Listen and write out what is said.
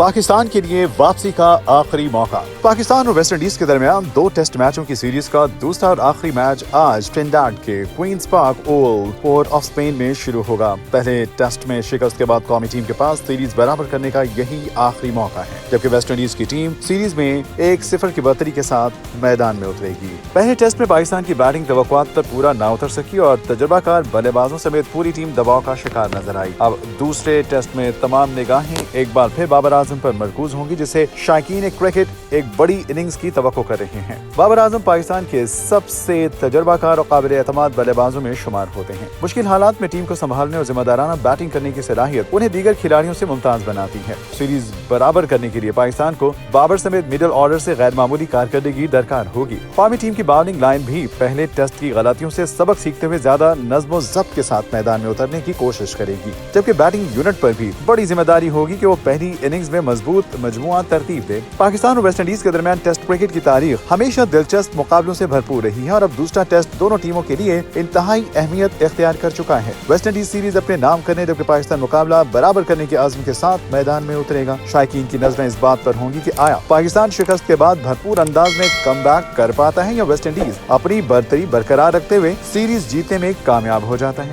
پاکستان کے لیے واپسی کا آخری موقع۔ پاکستان اور ویسٹ انڈیز کے درمیان 2 ٹیسٹ میچوں کی سیریز کا دوسرا اور آخری میچ آج ٹرینیڈاڈ کے Queen's park oval Port of Spain میں شروع ہوگا۔ پہلے ٹیسٹ میں شکست کے بعد قومی ٹیم کے پاس سیریز برابر کرنے کا یہی آخری موقع ہے، جبکہ ویسٹ انڈیز کی ٹیم سیریز میں 1-0 کی برتری کے ساتھ میدان میں اترے گی۔ پہلے ٹیسٹ میں پاکستان کی بیٹنگ توقعات پر پورا نہ اتر سکی اور تجربہ کار بلے بازوں سمیت پوری ٹیم دباؤ کا شکار نظر آئی۔ اب دوسرے ٹیسٹ میں تمام نگاہیں ایک بار پھر بابر اعظم پر مرکوز ہوں گی، جسے شائقین کرکٹ ایک بڑی اننگز کی توقع کر رہے ہیں۔ بابر اعظم پاکستان کے سب سے تجربہ کار اور قابل اعتماد بلے بازوں میں شمار ہوتے ہیں۔ مشکل حالات میں ٹیم کو سنبھالنے اور ذمہ دارانہ بیٹنگ کرنے کی صلاحیت انہیں دیگر کھلاڑیوں سے ممتاز بناتی ہے۔ سیریز برابر کرنے کے لیے پاکستان کو بابر سمیت مڈل آرڈر سے غیر معمولی کارکردگی درکار ہوگی۔ قومی ٹیم کی باؤلنگ لائن بھی پہلے ٹیسٹ کی غلطیوں سے سبق سیکھتے ہوئے زیادہ نظم و ضبط کے ساتھ میدان میں اترنے کی کوشش کرے گی، جبکہ بیٹنگ یونٹ پر بھی بڑی ذمہ داری ہوگی کہ وہ پہلی اننگز میں مضبوط مجموعہ ترتیب دے۔ پاکستان اور ویسٹ انڈیز کے درمیان ٹیسٹ کرکٹ کی تاریخ ہمیشہ دلچسپ مقابلوں سے بھرپور رہی ہے اور اب دوسرا ٹیسٹ دونوں ٹیموں کے لیے انتہائی اہمیت اختیار کر چکا ہے۔ ویسٹ انڈیز سیریز اپنے نام کرنے جبکہ پاکستان مقابلہ برابر کرنے کے عزم کے ساتھ میدان میں اترے گا۔ شائقین کی نظریں اس بات پر ہوں گی کہ آیا پاکستان شکست کے بعد بھرپور انداز میں کم بیک کر پاتا ہے یا ویسٹ انڈیز اپنی برتری برقرار رکھتے ہوئے سیریز جیتنے میں کامیاب ہو جاتا ہے۔